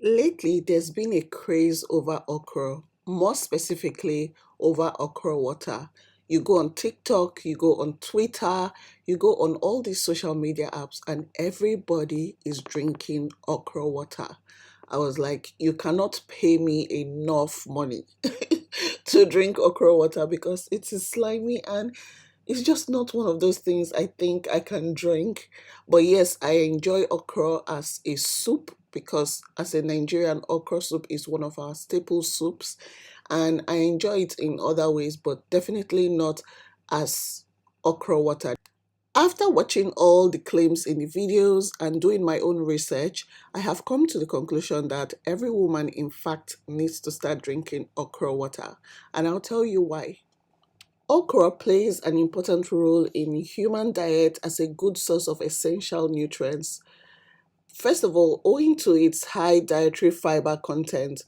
Lately, there's been a craze over okra, more specifically over okra water. You go on TikTok, you go on Twitter, you go on all these social media apps, and everybody is drinking okra water. I was like, you cannot pay me enough money to drink okra water because it is slimy and it's just not one of those things I think I can drink. But yes, I enjoy okra as a soup because as a Nigerian, okra soup is one of our staple soups. And I enjoy it in other ways, but definitely not as okra water. After watching all the claims in the videos and doing my own research, I have come to the conclusion that every woman, in fact, needs to start drinking okra water. And I'll tell you why. Okra plays an important role in human diet as a good source of essential nutrients. First of all, owing to its high dietary fiber content,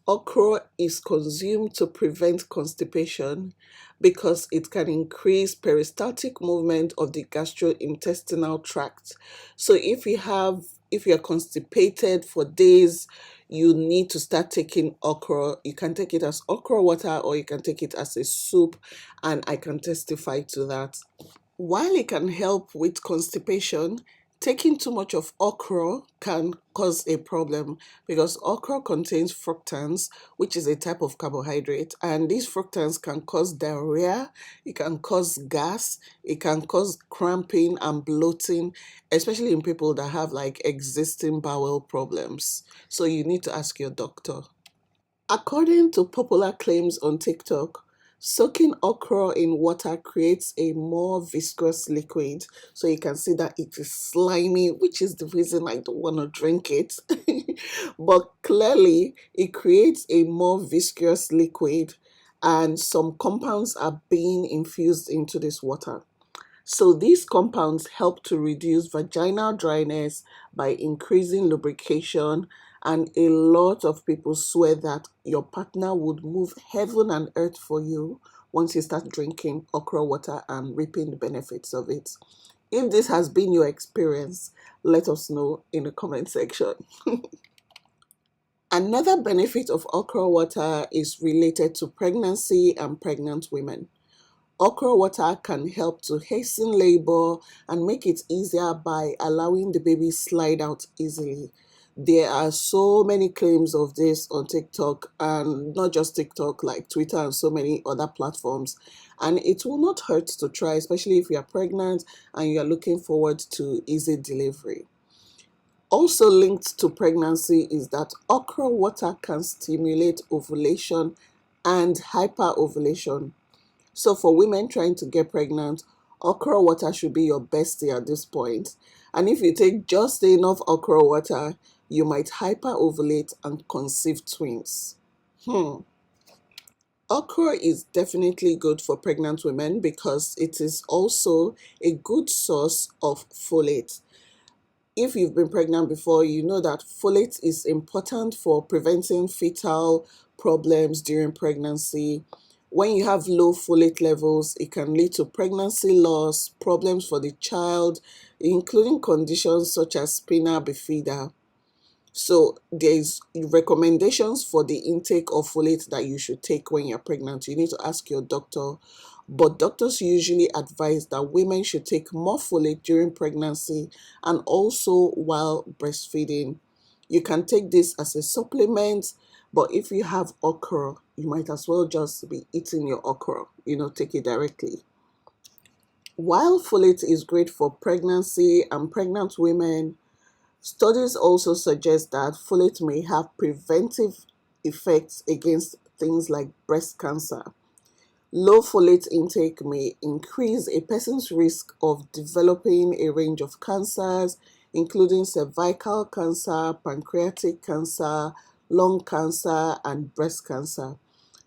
okra is consumed to prevent constipation because it can increase peristaltic movement of the gastrointestinal tract. So if you're constipated for days, you need to start taking okra. You can take it as okra water or you can take it as a soup, and I can testify to that. While it can help with constipation, taking too much of okra can cause a problem because okra contains fructans, which is a type of carbohydrate, and these fructans can cause diarrhea, it can cause gas, it can cause cramping and bloating, especially in people that have like existing bowel problems. So you need to ask your doctor. According to popular claims on TikTok, soaking okra in water creates a more viscous liquid. So you can see that it is slimy, which is the reason I don't want to drink it. But clearly, it creates a more viscous liquid, and some compounds are being infused into this water. So these compounds help to reduce vaginal dryness by increasing lubrication, and a lot of people swear that your partner would move heaven and earth for you once you start drinking okra water and reaping the benefits of it. If this has been your experience, let us know in the comment section. Another benefit of okra water is related to pregnancy and pregnant women. Okra water can help to hasten labor and make it easier by allowing the baby slide out easily. There are so many claims of this on TikTok, and not just TikTok, like Twitter and so many other platforms. And it will not hurt to try, especially if you are pregnant and you are looking forward to easy delivery. Also linked to pregnancy is that okra water can stimulate ovulation and hyperovulation. So for women trying to get pregnant, okra water should be your bestie at this point. And if you take just enough okra water, you might hyperovulate and conceive twins. Okra is definitely good for pregnant women because it is also a good source of folate. If you've been pregnant before, you know that folate is important for preventing fetal problems during pregnancy. When you have low folate levels, it can lead to pregnancy loss, problems for the child, including conditions such as spina bifida. So there's recommendations for the intake of folate that you should take when you're pregnant. You need to ask your doctor, but doctors usually advise that women should take more folate during pregnancy and also while breastfeeding. You can take this as a supplement, but if you have okra, you might as well just be eating your okra, take it directly. While folate is great for pregnancy and pregnant women, studies also suggest that folate may have preventive effects against things like breast cancer. Low folate intake may increase a person's risk of developing a range of cancers, including cervical cancer, pancreatic cancer, lung cancer, and breast cancer.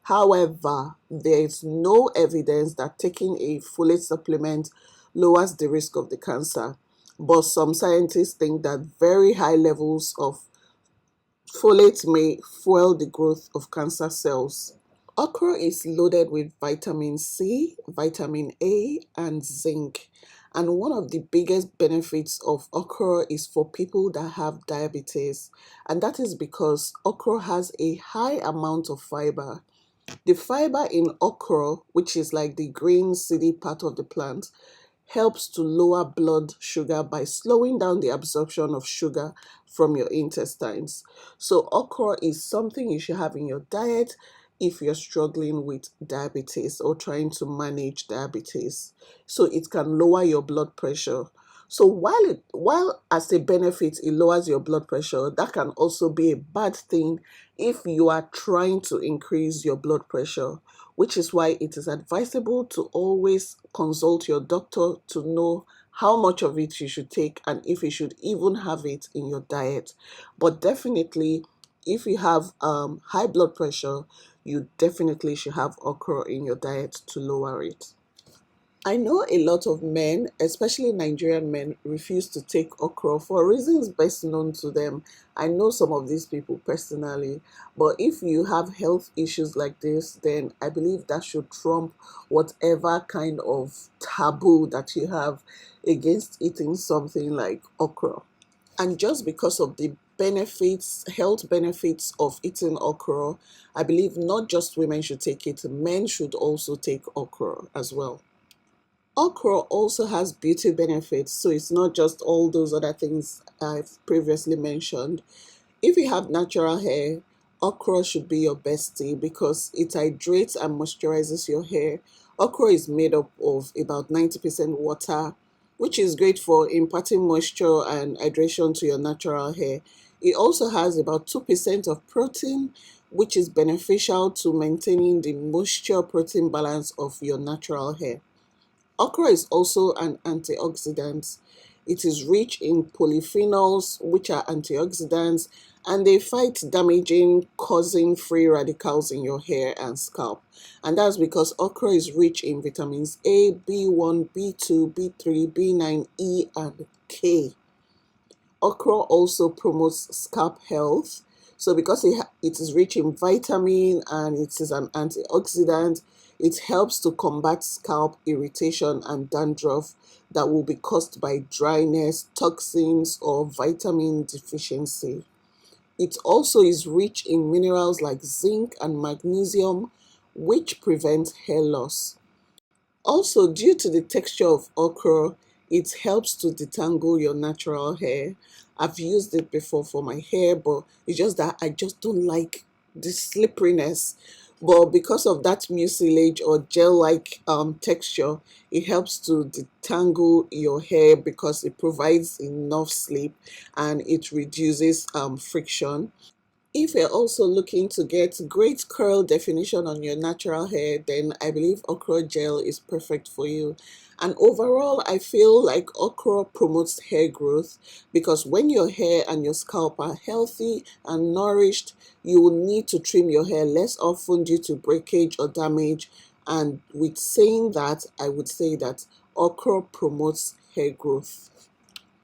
However, there is no evidence that taking a folate supplement lowers the risk of the cancer, but some scientists think that very high levels of folate may fuel the growth of cancer cells. Okra is loaded with vitamin C, vitamin A, and zinc, And one of the biggest benefits of okra is for people that have diabetes. And that is because okra has a high amount of fiber. The fiber in okra, which is like the green seedy part of the plant, helps to lower blood sugar by slowing down the absorption of sugar from your intestines. So, okra is something you should have in your diet if you're struggling with diabetes or trying to manage diabetes. So, it can lower your blood pressure. So while as a benefit it lowers your blood pressure, that can also be a bad thing if you are trying to increase your blood pressure, which is why it is advisable to always consult your doctor to know how much of it you should take and if you should even have it in your diet. But definitely, if you have high blood pressure, you definitely should have okra in your diet to lower it. I know a lot of men, especially Nigerian men, refuse to take okra for reasons best known to them. I know some of these people personally, but if you have health issues like this, then I believe that should trump whatever kind of taboo that you have against eating something like okra. And just because of the benefits, health benefits of eating okra, I believe not just women should take it, men should also take okra as well. Okra also has beauty benefits, so it's not just all those other things I've previously mentioned. If you have natural hair, okra should be your bestie because it hydrates and moisturizes your hair. Okra is made up of about 90% water, which is great for imparting moisture and hydration to your natural hair. It also has about 2% of protein, which is beneficial to maintaining the moisture protein balance of your natural hair. Okra is also an antioxidant. It is rich in polyphenols, which are antioxidants, and they fight damaging, causing free radicals in your hair and scalp. And that's because okra is rich in vitamins A, B1, B2, B3, B9, E, and K. Okra also promotes scalp health. So, because it is rich in vitamin and it is an antioxidant, it helps to combat scalp irritation and dandruff that will be caused by dryness, toxins, or vitamin deficiency. It also is rich in minerals like zinc and magnesium, which prevent hair loss. Also, due to the texture of okra, it helps to detangle your natural hair. I've used it before for my hair, but it's just that I just don't like the slipperiness. But because of that mucilage or gel-like texture, it helps to detangle your hair because it provides enough slip and it reduces friction. If you're also looking to get great curl definition on your natural hair, then I believe okra gel is perfect for you. And overall, I feel like okra promotes hair growth because when your hair and your scalp are healthy and nourished, you will need to trim your hair less often due to breakage or damage. And with saying that, I would say that okra promotes hair growth.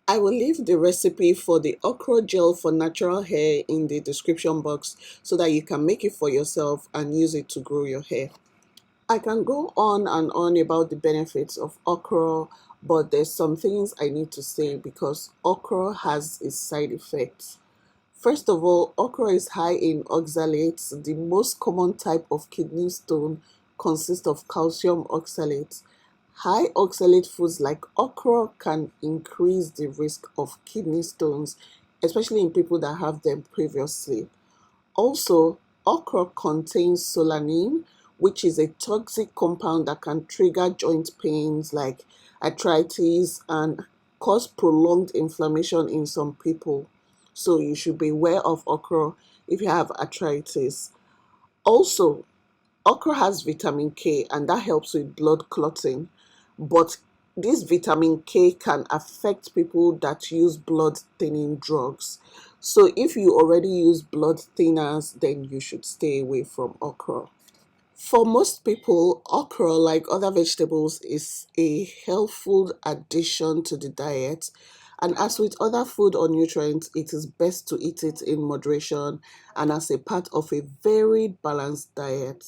I will leave the recipe for the okra gel for natural hair in the description box so that you can make it for yourself and use it to grow your hair. I can go on and on about the benefits of okra, but there's some things I need to say because okra has its side effects. First of all, okra is high in oxalates. The most common type of kidney stone consists of calcium oxalates. High oxalate foods like okra can increase the risk of kidney stones, especially in people that have them previously. Also, okra contains solanine, which is a toxic compound that can trigger joint pains like arthritis and cause prolonged inflammation in some people. So you should be aware of okra if you have arthritis. Also, okra has vitamin K and that helps with blood clotting, but this vitamin K can affect people that use blood thinning drugs. So if you already use blood thinners, then you should stay away from okra. For most people, okra, like other vegetables, is a healthful addition to the diet. And as with other food or nutrients, it is best to eat it in moderation and as a part of a very balanced diet.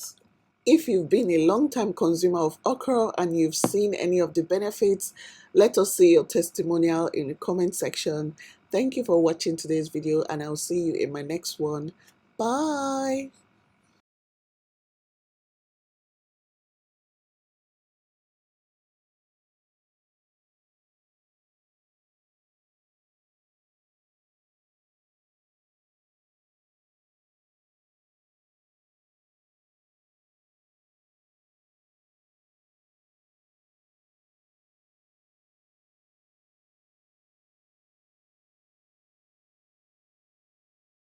If you've been a long-time consumer of okra and you've seen any of the benefits, let us see your testimonial in the comment section. Thank you for watching today's video, and I'll see you in my next one. Bye.